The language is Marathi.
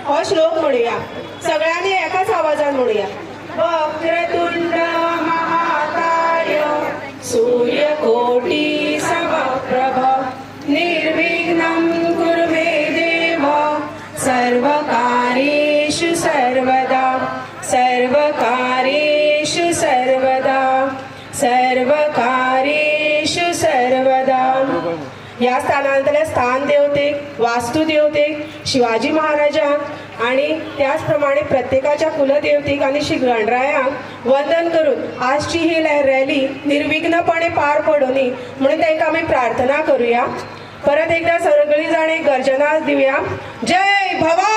हो श्लोक म्हणूया. सगळ्यांनी एकाच आवाजात म्हणूया. वक्रतुंड महाकाय सूर्यकोटी समप्रभ निर्विघ्नं कुरु मे देव सर्वकार्येषु सर्वदा सर्वकार्येषु सर्वदा सर्वकार्येषु सर्वदा. या स्थानांतले स्थान देवते, वास्तू देवते, शिवाजी महाराजा आणि त्याचप्रमाणे प्रत्येकाच्या कुलदेवतेक आणि श्री गणरायांक वंदन करून आजची ही रॅली निर्विघ्नपणे पार पडोनी म्हणून त्यांना आम्ही प्रार्थना करूया. परत एकदा सगळी जण एक गर्जना देऊया. जय भवानी.